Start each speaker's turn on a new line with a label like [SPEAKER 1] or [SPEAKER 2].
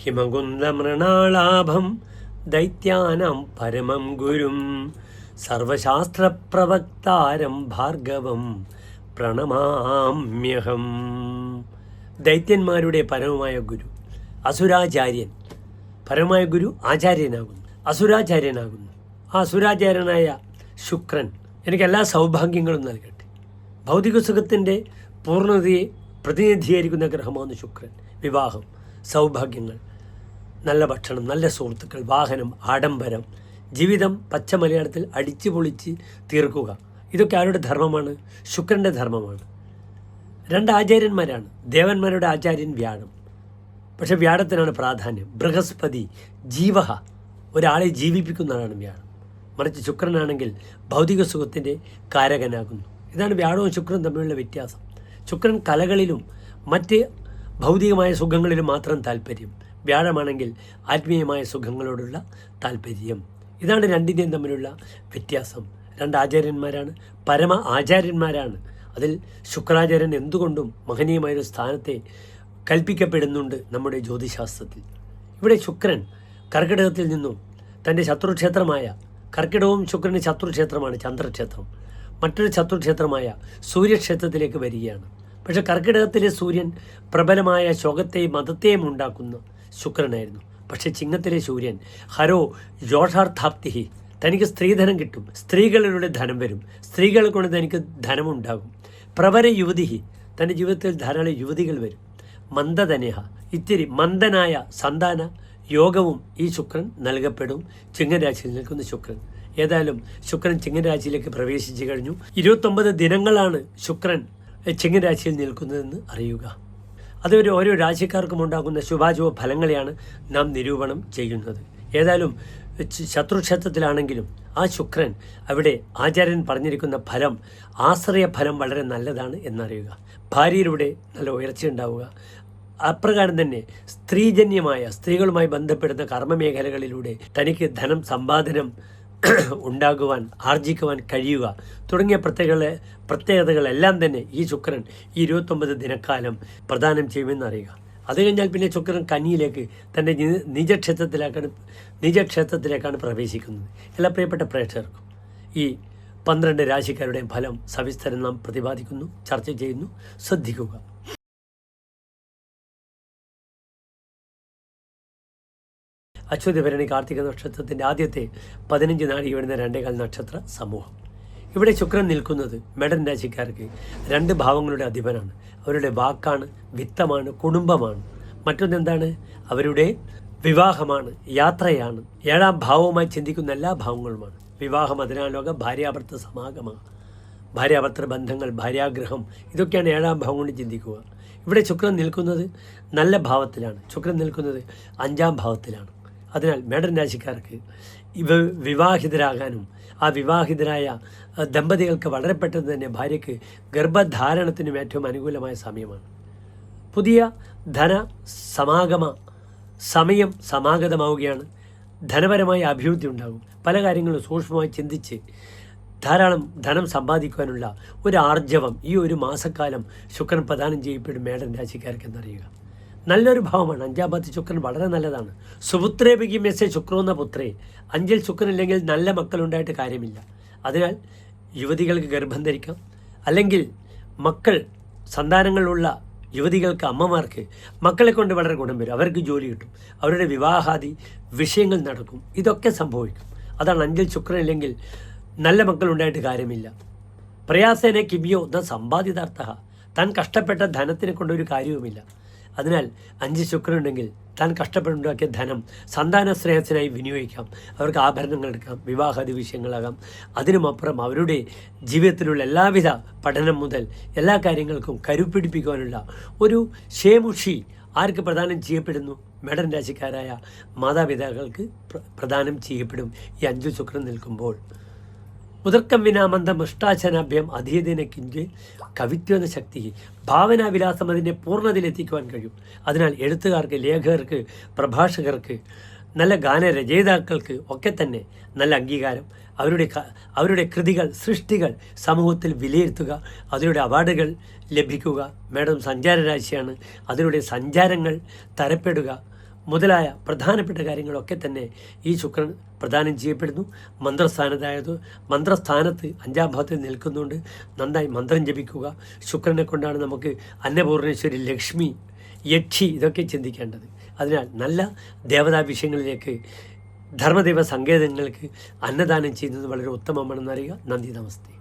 [SPEAKER 1] ഹിമകുന്ദമൃണാളാഭം ദൈത്യാനാം പരമം ഗുരും സർവശാസ്ത്രപ്രവക്താരം ഭാർഗവം പ്രണമാമ്യഹം. ദൈത്യന്മാരുടെ പരമമായ ഗുരു അസുരാചാര്യൻ. പരമമായ ഗുരു ആചാര്യനാകുന്നു, അസുരാചാര്യനാകുന്നു. ആ അസുരാചാര്യനായ ശുക്രൻ എനിക്ക് എല്ലാ സൗഭാഗ്യങ്ങളും നൽകട്ടെ. ഭൗതിക സുഖത്തിൻ്റെ പൂർണ്ണതയെ പ്രതിനിധീകരിക്കുന്ന ഗ്രഹമാണ് ശുക്രൻ. വിവാഹം, സൗഭാഗ്യങ്ങൾ, നല്ല ഭക്ഷണം, നല്ല സുഹൃത്തുക്കൾ, വാഹനം, ആഡംബരം, ജീവിതം പച്ച മലയാളത്തിൽ അടിച്ചു പൊളിച്ച് തീർക്കുക. ഇതൊക്കെ ആരുടെ ധർമ്മമാണ്? ശുക്രൻ്റെ ധർമ്മമാണ്. രണ്ട് ആചാര്യന്മാരാണ്. ദേവന്മാരുടെ ആചാര്യൻ വ്യാഴം. പക്ഷെ വ്യാഴത്തിനാണ് പ്രാധാന്യം. ബൃഹസ്പതി ജീവഹ, ഒരാളെ ജീവിപ്പിക്കുന്നതാണ് വ്യാഴം. മറിച്ച് ശുക്രനാണെങ്കിൽ ഭൗതിക സുഖത്തിൻ്റെ കാരകനാകുന്നു. ഇതാണ് വ്യാഴവും ശുക്രനും തമ്മിലുള്ള വ്യത്യാസം. ശുക്രൻ കലകളിലും മറ്റ് ഭൗതികമായ സുഖങ്ങളിലും മാത്രം താല്പര്യം. വ്യാഴമാണെങ്കിൽ ആത്മീയമായ സുഖങ്ങളോടുള്ള താല്പര്യം. ഇതാണ് രണ്ടിൻ്റെയും തമ്മിലുള്ള വ്യത്യാസം. രണ്ട് ആചാര്യന്മാരാണ്, പരമ ആചാര്യന്മാരാണ്. അതിൽ ശുക്രാചാര്യൻ എന്തുകൊണ്ടും മഹനീയമായൊരു സ്ഥാനത്തെ കൽപ്പിക്കപ്പെടുന്നുണ്ട് നമ്മുടെ ജ്യോതിശാസ്ത്രത്തിൽ. ഇവിടെ ശുക്രൻ കർക്കിടകത്തിൽ നിന്നും തൻ്റെ ശത്രുക്ഷേത്രമായ, കർക്കിടകവും ശുക്രന് ശത്രുക്ഷേത്രമാണ് ചന്ദ്രക്ഷേത്രം, മറ്റൊരു ശത്രുക്ഷേത്രമായ സൂര്യക്ഷേത്രത്തിലേക്ക് വരികയാണ്. പക്ഷെ കർക്കിടകത്തിലെ സൂര്യൻ പ്രബലമായ ശോകത്തെയും മതത്തെയും ഉണ്ടാക്കുന്ന ശുക്രനായിരുന്നു. പക്ഷെ ചിങ്ങത്തിലെ സൂര്യൻ ഹരോ യോഷാർത്ഥാപ്തിഹി, തനിക്ക് സ്ത്രീധനം കിട്ടും, സ്ത്രീകളിലൂടെ ധനം വരും, സ്ത്രീകളെ കൊണ്ട് തനിക്ക് ധനമുണ്ടാകും. പ്രവര യുവതിഹി, തൻ്റെ ജീവിതത്തിൽ ധാരാളം യുവതികൾ വരും. മന്ദധനേഹ, ഇത്തിരി മന്ദനായ സന്താന യോഗവും ഈ ശുക്രൻ നൽകപ്പെടും. ചിങ്ങരാശിയിൽ നിൽക്കുന്ന ശുക്രൻ. ഏതായാലും ശുക്രൻ ചിങ്ങരാശിയിലേക്ക് പ്രവേശിച്ചു കഴിഞ്ഞു. 29 ദിനങ്ങളാണ് ശുക്രൻ ചിങ്ങരാശിയിൽ നിൽക്കുന്നതെന്ന് അറിയുക. അതുവരെ ഓരോ രാശിക്കാർക്കും ഉണ്ടാകുന്ന ശുഭാശുഭ ഫലങ്ങളെയാണ് നാം നിരൂപണം ചെയ്യുന്നത്. ഏതായാലും ശത്രുക്ഷേത്രത്തിലാണെങ്കിലും ആ ശുക്രൻ അവിടെ ആചാര്യൻ പറഞ്ഞിരിക്കുന്ന ഫലം, ആശ്രയ ഫലം വളരെ നല്ലതാണ് എന്നറിയുക. ഭാര്യയിലൂടെ നല്ല ഉയർച്ചയുണ്ടാവുക. അപ്രകാരം തന്നെ സ്ത്രീജന്യമായ, സ്ത്രീകളുമായി ബന്ധപ്പെടുന്ന കർമ്മമേഖലകളിലൂടെ തനിക്ക് ധനം സമ്പാദനം ഉണ്ടാകുവാൻ, ആർജിക്കുവാൻ കഴിയുക തുടങ്ങിയ പ്രത്യേകതകളെല്ലാം തന്നെ ഈ ശുക്രൻ ഈ 29 ദിനക്കാലം പ്രദാനം ചെയ്യുമെന്ന് അറിയുക. അത് കഴിഞ്ഞാൽ പിന്നെ ശുക്രൻ കന്നിയിലേക്ക്, തൻ്റെ നിജക്ഷേത്രത്തിലേക്കാണ് പ്രവേശിക്കുന്നത്. എല്ലാ പ്രിയപ്പെട്ട പ്രേക്ഷകർക്കും ഈ 12 രാശിക്കാരുടെയും ഫലം സവിസ്തരം നാം പ്രതിപാദിക്കുന്നു, ചർച്ച ചെയ്യുന്നു. ശ്രദ്ധിക്കുക. അശ്വതി ഭരണി കാർത്തിക നക്ഷത്രത്തിൻ്റെ ആദ്യത്തെ 15 നാഴിക വരുന്ന 2.25 നക്ഷത്ര സമൂഹം. ഇവിടെ ശുക്രൻ നിൽക്കുന്നത് മേടൻ രാശിക്കാർക്ക് 2 ഭാവങ്ങളുടെ അധിപനാണ്. അവരുടെ വാക്കാണ്, വിത്തമാണ്, കുടുംബമാണ്. മറ്റൊന്നെന്താണ്? അവരുടെ വിവാഹമാണ്, യാത്രയാണ്. 7ാം ഭാവവുമായി ചിന്തിക്കുന്ന എല്ലാ ഭാവങ്ങളുമാണ്. വിവാഹം, അതിനാലോക, ഭാര്യാഭർത്തൃ സമാഗമ, ഭാര്യാഭർത്തൃ ബന്ധങ്ങൾ, ഭാര്യാഗ്രഹം, ഇതൊക്കെയാണ് 7ാം ഭാവം കൊണ്ട് ചിന്തിക്കുക. ഇവിടെ ശുക്രൻ നിൽക്കുന്നത് നല്ല ഭാവത്തിലാണ്. ശുക്രൻ നിൽക്കുന്നത് 5ാം ഭാവത്തിലാണ്. അതിനാൽ മേടൻ രാശിക്കാർക്ക് വിവാഹിതരാകാനും ആ വിവാഹിതരായ ദമ്പതികൾക്ക് വളരെ പെട്ടെന്ന് തന്നെ ഭാര്യയ്ക്ക് ഗർഭധാരണത്തിനും ഏറ്റവും അനുകൂലമായ സമയമാണ്. പുതിയ ധന സമയം സമാഗതമാവുകയാണ്. ധനപരമായ അഭിവൃദ്ധി ഉണ്ടാകും. പല കാര്യങ്ങളും സൂക്ഷ്മമായി ചിന്തിച്ച് ധാരാളം ധനം സമ്പാദിക്കുവാനുള്ള ഒരു ആർജവം ഈ ഒരു മാസക്കാലം ശുക്രൻ പ്രദാനം ചെയ്യപ്പെടും മേടൻ രാശിക്കാർക്ക് എന്നറിയുക. നല്ലൊരു ഭാവമാണ്. 5ാം ഭാവത്തിൽ ശുക്രൻ വളരെ നല്ലതാണ്. സുപുത്രേ ബിഗിമെസ്സേ ശുക്രോന്ന പുത്രേ, 5ൽ ശുക്രൻ ഇല്ലെങ്കിൽ നല്ല മക്കളുണ്ടായിട്ട് കാര്യമില്ല. അതിനാൽ യുവതികൾക്ക് ഗർഭം ധരിക്കാം, അല്ലെങ്കിൽ മക്കൾ സന്താനങ്ങളുള്ള യുവതികൾക്ക്, അമ്മമാർക്ക് മക്കളെ കൊണ്ട് വളരെ ഗുണം വരും. അവർക്ക് ജോലി കിട്ടും, അവരുടെ വിവാഹാദി വിഷയങ്ങൾ നടക്കും. ഇതൊക്കെ സംഭവിക്കും. അതാണ് 5ൽ ശുക്രൻ ഇല്ലെങ്കിൽ നല്ല മക്കളുണ്ടായിട്ട് കാര്യമില്ല. പ്രയാസേന കിബിയോ ന സമ്പാദിതാർത്ഥ, താൻ കഷ്ടപ്പെട്ട ധനത്തിനെ കൊണ്ടൊരു കാര്യവുമില്ല. അതിനാൽ 5 ശുക്രൻ ഉണ്ടെങ്കിൽ താൻ കഷ്ടപ്പെട്ടുണ്ടാക്കിയ ധനം സന്താന ശ്രേയസ്സിനായി വിനിയോഗിക്കാം. അവർക്ക് ആഭരണങ്ങൾ എടുക്കാം, വിവാഹാദി വിഷയങ്ങളാകാം. അതിനുമപ്പുറം അവരുടെ ജീവിതത്തിലുള്ള എല്ലാവിധ പഠനം മുതൽ എല്ലാ കാര്യങ്ങൾക്കും കരുപ്പിടിപ്പിക്കുവാനുള്ള ഒരു ക്ഷേമുഷി ആർക്ക് പ്രദാനം ചെയ്യപ്പെടുന്നു? മേടൻ രാശിക്കാരായ മാതാപിതാക്കൾക്ക് പ്രദാനം ചെയ്യപ്പെടും ഈ 5 ശുക്രൻ നിൽക്കുമ്പോൾ. ഉദർക്കം വിനാമന്ദം ഇഷ്ടാചനാഭ്യം അധീതന കിഞ്ച് കവിത്വന ശക്തി, ഭാവനാവിലാസം അതിൻ്റെ പൂർണ്ണതയിലെത്തിക്കുവാൻ കഴിയും. അതിനാൽ എഴുത്തുകാർക്ക്, ലേഖകർക്ക്, പ്രഭാഷകർക്ക്, നല്ല ഗാനരചയിതാക്കൾക്ക് ഒക്കെ തന്നെ നല്ല അംഗീകാരം, അവരുടെ കൃതികൾ, സൃഷ്ടികൾ സമൂഹത്തിൽ വിലയിരുത്തുക, അതിലൂടെ അവാർഡുകൾ ലഭിക്കുക. മേഡം സഞ്ചാരരാശിയാണ്, അതിലൂടെ സഞ്ചാരങ്ങൾ തരപ്പെടുക, മുതലായ പ്രധാനപ്പെട്ട കാര്യങ്ങളൊക്കെ തന്നെ ഈ ശുക്രൻ പ്രദാനം ചെയ്യപ്പെടുന്നു. മന്ത്രസ്ഥാനത്ത് 5-ാം ഭാവത്തിൽ നിൽക്കുന്നുണ്ട്. നന്നായി മന്ത്രം ജപിക്കുക. ശുക്രനെ കൊണ്ടാണ് നമുക്ക് അന്നപൂർണേശ്വരി, ലക്ഷ്മി, യക്ഷി ഇതൊക്കെ ചിന്തിക്കേണ്ടത്. അതിനാൽ നല്ല ദേവതാ വിഷയങ്ങളിലേക്ക്, ധർമ്മദൈവ സങ്കേതങ്ങൾക്ക് അന്നദാനം ചെയ്യുന്നത് വളരെ ഉത്തമമാണെന്നറിയുക. നന്ദി, നമസ്തേ.